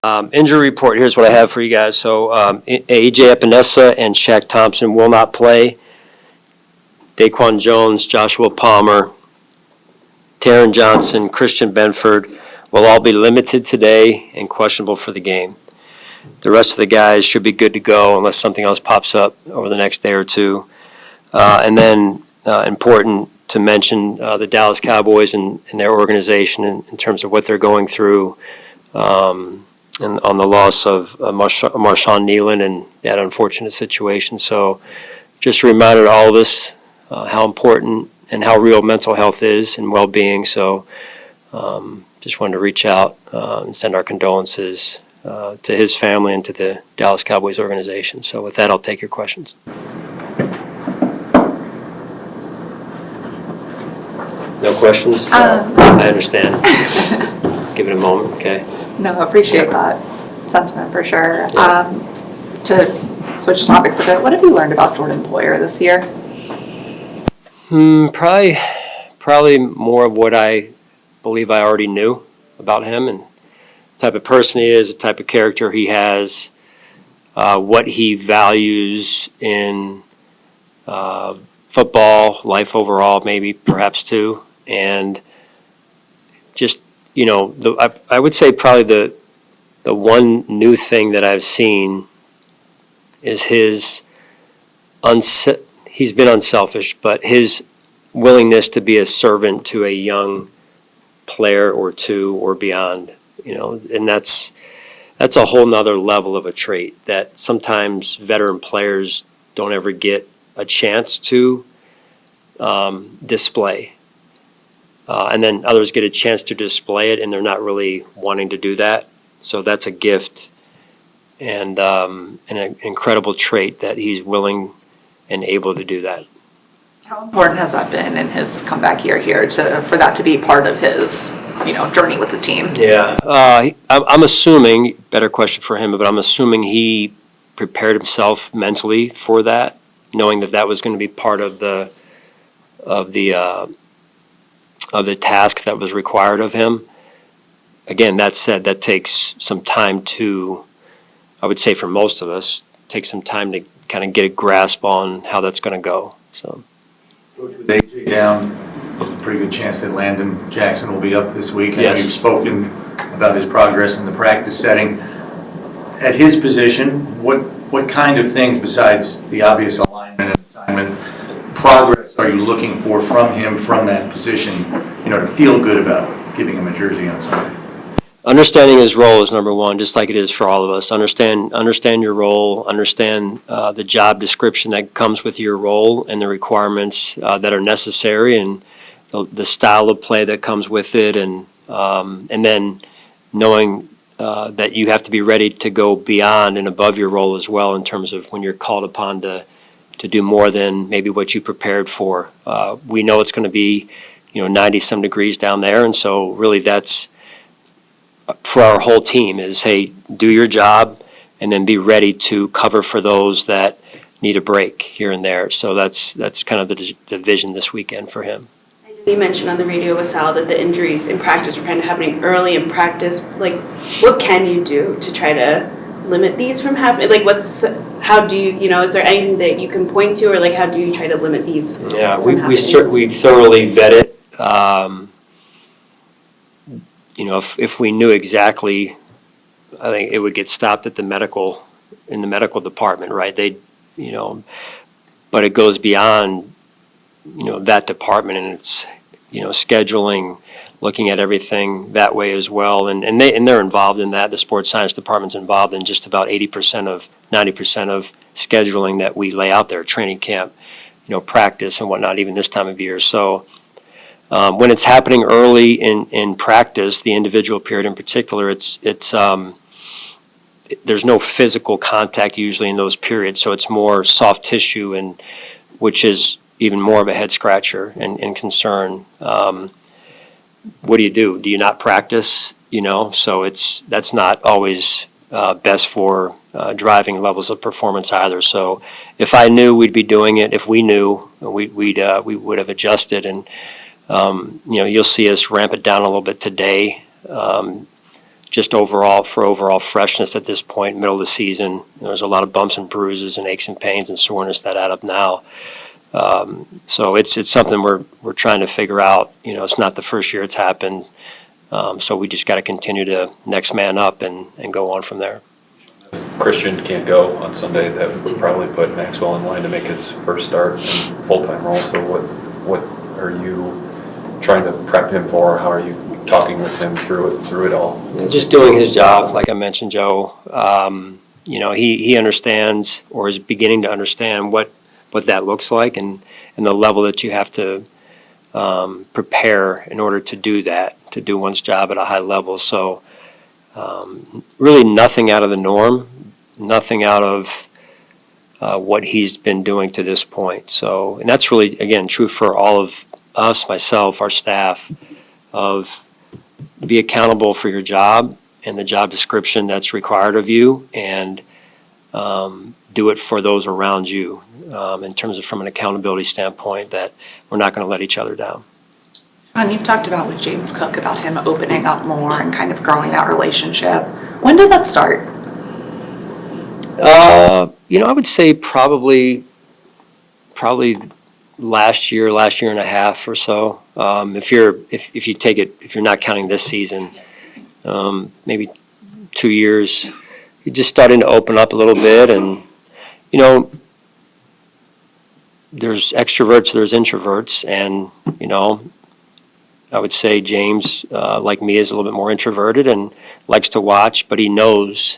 Injury report, here's what I have for you guys. So A.J. Epinesa and Shaq Thompson will not play. Daquan Jones, Joshua Palmer, Taron Johnson, Christian Benford will all be limited today and questionable for the game. The rest of the guys should be good to go unless something else pops up over the next day or two. And then important to mention the Dallas Cowboys and their organization in terms of what they're going through and on the loss of Marshawn Nealon and that unfortunate situation. So just a reminder to all of us how important and how real mental health is and well-being. So just wanted to reach out and send our condolences to his family and to the Dallas Cowboys organization. So with that, I'll take your questions. No questions? I understand. Give it a moment, okay? No, I appreciate that sentiment for sure. Yeah. To switch topics a bit, what have you learned about Jordan Poyer this year? Probably more of what I believe I already knew about him and the type of person he is, the type of character he has, what he values in football, life overall, maybe perhaps too, and just I would say probably the one new thing that I've seen is he's been unselfish, but his willingness to be a servant to a young player or two or beyond, and that's a whole nother level of a trait that sometimes veteran players don't ever get a chance to display. And then others get a chance to display it, and they're not really wanting to do that. So that's a gift and an incredible trait that he's willing and able to do that. How important has that been in his comeback year here for that to be part of his journey with the team? Yeah, I'm assuming, better question for him, but I'm assuming he prepared himself mentally for that, knowing that was going to be part of the task that was required of him. Again, that said, that takes some time to, I would say for most of us, takes some time to kind of get a grasp on how that's going to go. So, Coach, with AJ down, there's a pretty good chance that Landon Jackson will be up this week. I know Yes. you've spoken about his progress in the practice setting. At his position, what kind of things besides the obvious alignment and assignment progress are you looking for from him from that position, to feel good about giving him a jersey on Sunday? understanding his role is number one, just like it is for all of us. Understand your role. Understand the job description that comes with your role and the requirements that are necessary, and the style of play that comes with it, and then knowing that you have to be ready to go beyond and above your role as well in terms of when you're called upon to do more than maybe what you prepared for. We know it's going to be 90-some degrees down there, and so really that's for our whole team is, hey, do your job and then be ready to cover for those that need a break here and there. So that's kind of the vision this weekend for him. You mentioned on the radio with Sal that the injuries in practice were kind of happening early in practice. Like, what can you do to try to limit these from happening? Like, how do you, is there anything that you can point to, or like, how do you try to limit these? Yeah, we thoroughly vet it. If we knew exactly, I think it would get stopped at in the medical department, right? But it goes beyond, that department, and it's, scheduling, looking at everything that way as well. And they're involved in that. The sports science department's involved in just about 90% of scheduling that we lay out there, training camp, practice and whatnot, even this time of year. So when it's happening early in practice, the individual period in particular, there's no physical contact usually in those periods, so it's more soft tissue, and which is even more of a head scratcher and concern. What do? Do you not practice? So that's not always best for driving levels of performance either. So if I knew we'd be doing it, if we knew, we would have adjusted, and you'll see us ramp it down a little bit today, just overall freshness at this point, middle of the season. There's a lot of bumps and bruises and aches and pains and soreness that add up now. So it's something we're trying to figure out. It's not the first year it's happened. So we just got to continue to next man up and go on from there. Christian can't go on Sunday. That would probably put Maxwell in line to make his first start in full-time role. So what are you trying to prep him for? How are you talking with him through it all? Just doing his job, like I mentioned, Joe. He understands, or is beginning to understand what that looks like, and the level that you have to prepare in order to do that, to do one's job at a high level. So really nothing out of the norm, nothing out of what he's been doing to this point. So, and that's really, again, true for all of us, myself, our staff, of be accountable for your job and the job description that's required of you, and do it for those around you, in terms of from an accountability standpoint, that we're not going to let each other down. And you've talked about with James Cook about him opening up more and kind of growing that relationship. When did that start? I would say probably last year and a half or so. If you're not counting this season, maybe 2 years, you're just starting to open up a little bit. And there's extroverts, there's introverts, and I would say James, like me, is a little bit more introverted and likes to watch, but he knows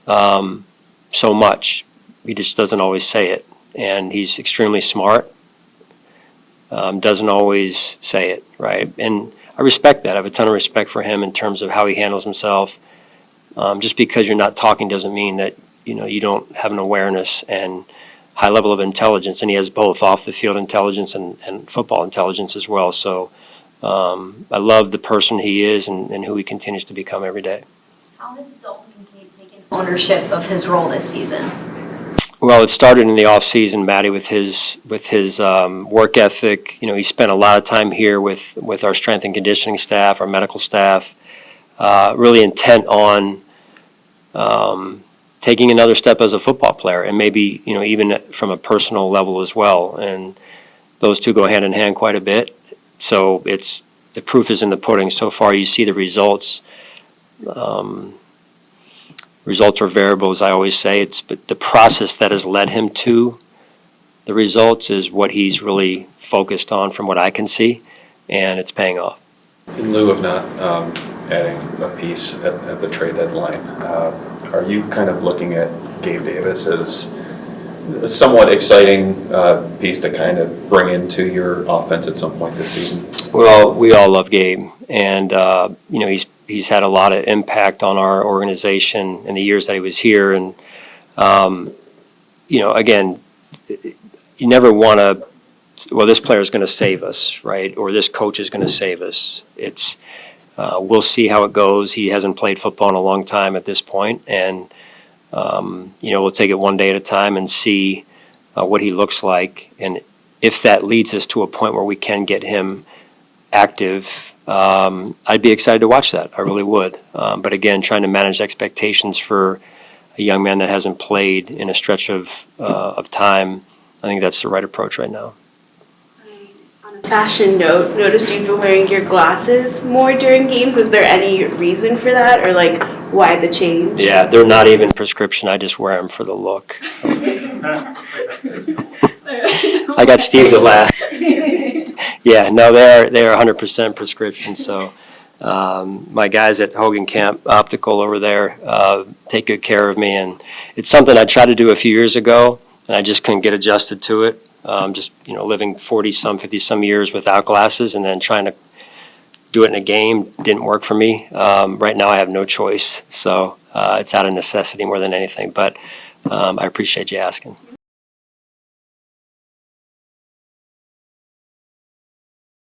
so much. He just doesn't always say it, and he's extremely smart. Doesn't always say it, right? And I respect that. I have a ton of respect for him in terms of how he handles himself. Just because you're not talking doesn't mean that you don't have an awareness and high level of intelligence, and he has both off the field intelligence and football intelligence as well. So I love the person he is and who he continues to become every day. How has Dalton taken ownership of his role this season? Well, it started in the off season, Matty, with his work ethic. He spent a lot of time here with our strength and conditioning staff, our medical staff, really intent on taking another step as a football player, and maybe even from a personal level as well. And those two go hand in hand quite a bit. So the proof is in the pudding. So far, you see the results. Results are variable, as I always say. But the process that has led him to the results is what he's really focused on, from what I can see, and it's paying off. In lieu of not adding a piece at the trade deadline, are you kind of looking at Gabe Davis as a somewhat exciting piece to kind of bring into your offense at some point this season? Well, we all love Gabe, and he's had a lot of impact on our organization in the years that he was here. And again, you never want to. Well, this player is going to save us, right? Or this coach is going to save us. We'll see how it goes. He hasn't played football in a long time at this point, and we'll take it one day at a time and see what he looks like. And if that leads us to a point where we can get him active, I'd be excited to watch that. I really would. But again, trying to manage expectations for a young man that hasn't played in a stretch of time, I think that's the right approach right now. On a fashion note, noticed you've been wearing your glasses more during games. Is there any reason for that, or why the change? Yeah, they're not even prescription. I just wear them for the look. I got Steve to laugh. Yeah, no, they are 100% prescription. So my guys at Hogan Camp Optical over there take good care of me, and it's something I tried to do a few years ago, and I just couldn't get adjusted to it. Living 40-some, 50-some years without glasses, and then trying to do it in a game didn't work for me. Right now I have no choice, so it's out of necessity more than anything. But I appreciate you asking.